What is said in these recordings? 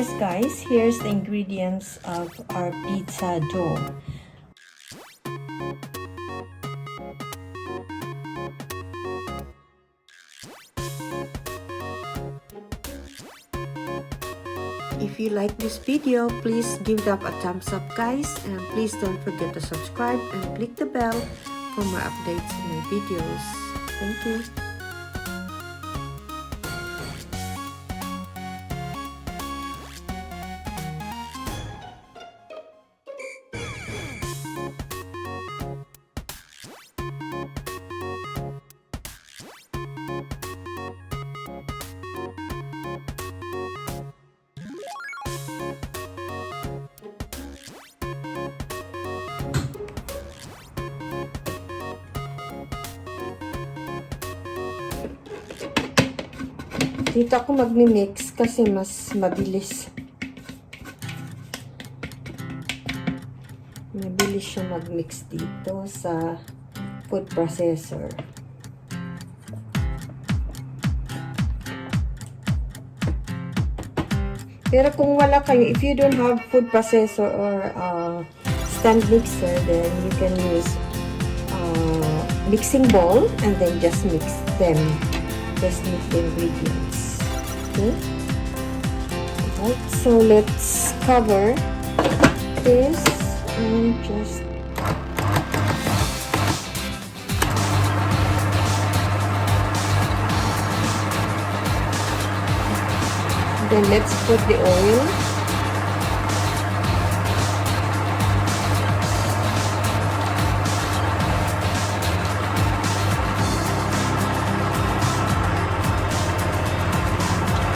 yes guys, here's the ingredients of our pizza dough. If you like this video, please give it up a thumbs up guys, and please don't forget to subscribe and click the bell for more updates on my videos. Thank you. Dito ako magmi-mix kasi mas mabilis. Mabilis siya mag-mix dito sa food processor. Pero kung wala kayo, if you don't have food processor or stand mixer, then you can use mixing bowl and then just mix them. Just mix the ingredients. Okay. Alright, so let's cover this and just then let's put the oil.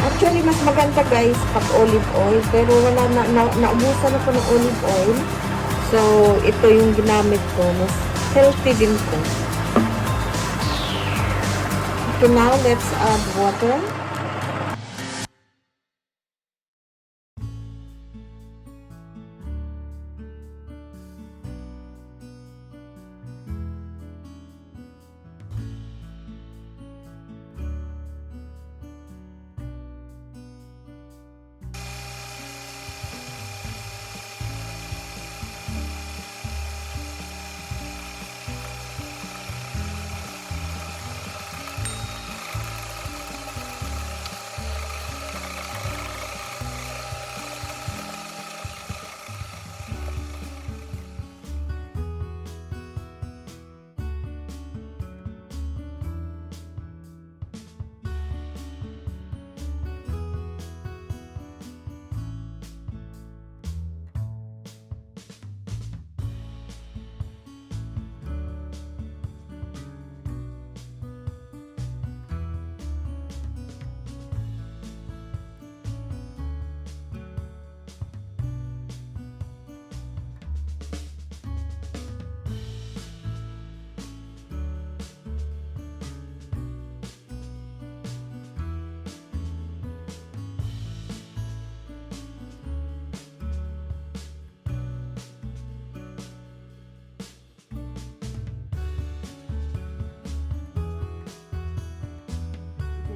Actually, mas maganda guys pag olive oil, pero wala naubusan ako ng olive oil. So, ito yung ginamit ko. Mas healthy din ko. Okay, now let's add water.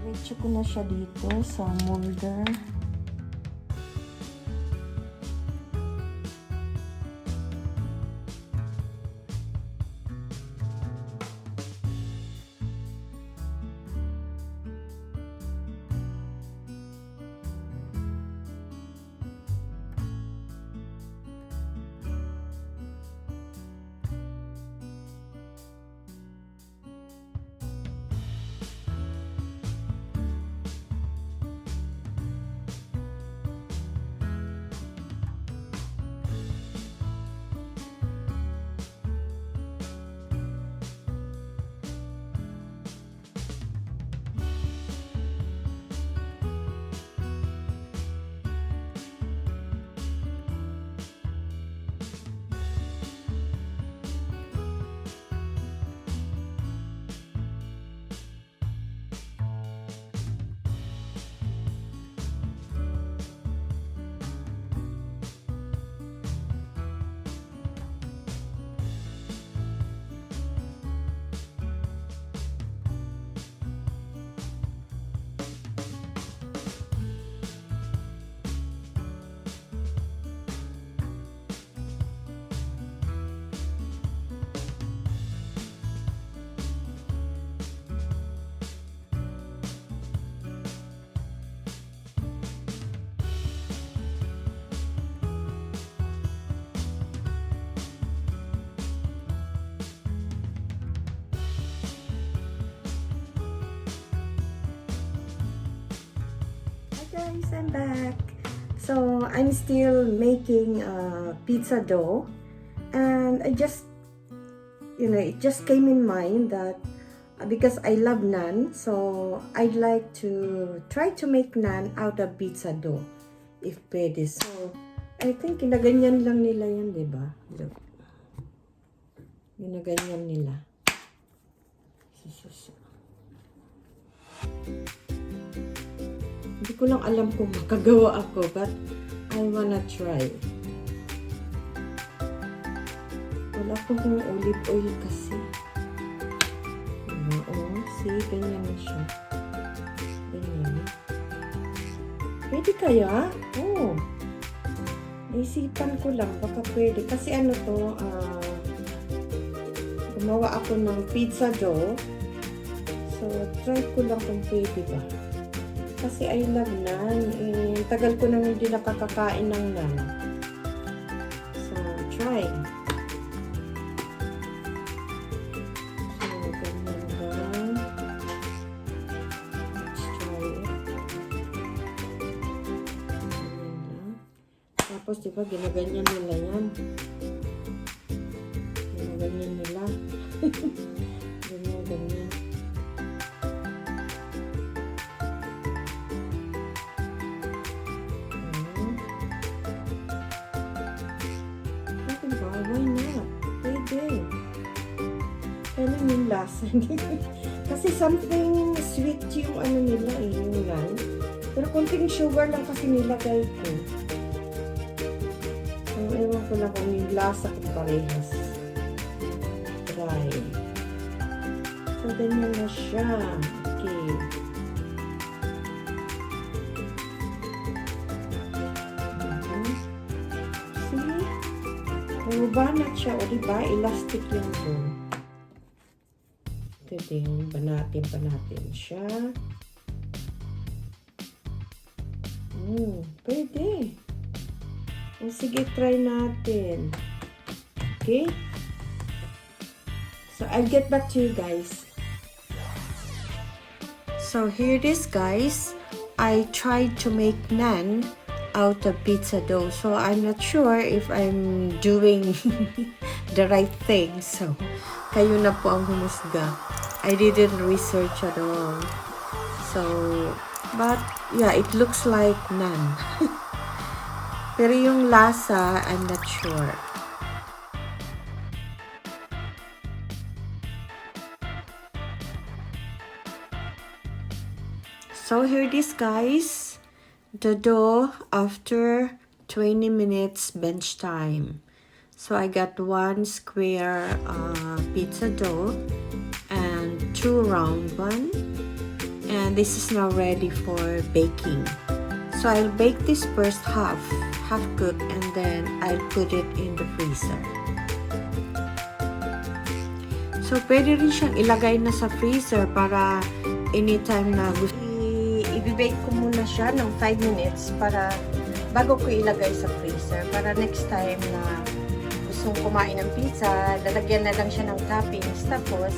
Diretso ko na siya dito sa molder. guys, I'm back. So I'm still making pizza dough, and I just, it just came in mind that because I love naan, so I'd like to try to make naan out of pizza dough if pwede. So I think ginaganyan lang nila yan, diba? Look, ginaganyan nila. Hindi ko lang alam kung makagawa ako, but I wanna try. Wala akong olive oil kasi. Oo, see, ganyan na siya. Ganyan. Pwede kaya? Oo. Naisipan ko lang, baka pwede. Kasi ano to, gumawa ako ng pizza dough. So, try ko lang kung pwede ba. Kasi I love naan. Tagal ko nang hindi nakakakain ng naan. So, try. So, ganyan lang. Let's try it. Ganyan lang. Tapos, diba, ginaganyan nila yan. Ginaganyan nila. Ganyan. Why not? Pwede. Kailan yung lasa nila? Kasi something sweet yung ano nila yung naan. Pero konting sugar lang kasi nilagay ko. So, ewan ko lang kung yung lasa kung parehas. Try. So, ganyan na siya. Okay. Banat siya, o diba? Elastic yung doon. Ito din, banatin siya. Pwede. O sige, try natin. Okay? So, I'll get back to you guys. So, here it is, guys. I tried to make naan out of pizza dough. So, I'm not sure if I'm doing the right thing. So, kayo na po ang humusga. I didn't research at all. So, but, yeah, it looks like naan. Pero yung lasa, I'm not sure. So, here it is, guys. The dough after 20 minutes bench time. So I got 1 square pizza dough and 2 round one, and this is now ready for baking. So I'll bake this first half cooked, and then I'll put it in the freezer. So pwede rin siyang ilagay na sa freezer para anytime na gusto. I-bake ko muna siya ng 5 minutes para bago ko ilagay sa freezer, para next time na gustong kumain ng pizza, lalagyan na lang siya ng toppings, tapos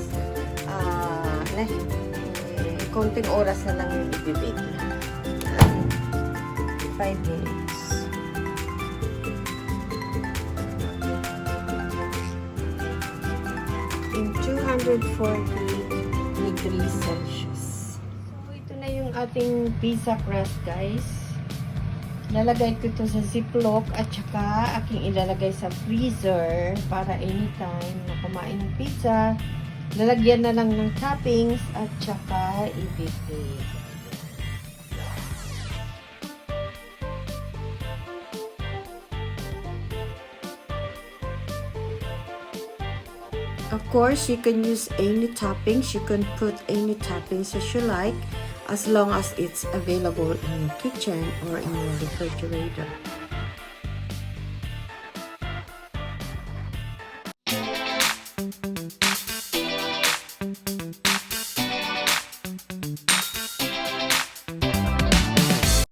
konting oras na lang yung i-bake na. 5 minutes. In 240 degrees Celsius. Yung ating pizza crust, guys. Lalagay ko ito sa ziplock at saka aking ilalagay sa freezer para anytime na kumain ng pizza, lalagyan na lang ng toppings at saka i-bake. Of course, you can use any toppings. You can put any toppings as you like, as long as it's available in your kitchen or in your refrigerator.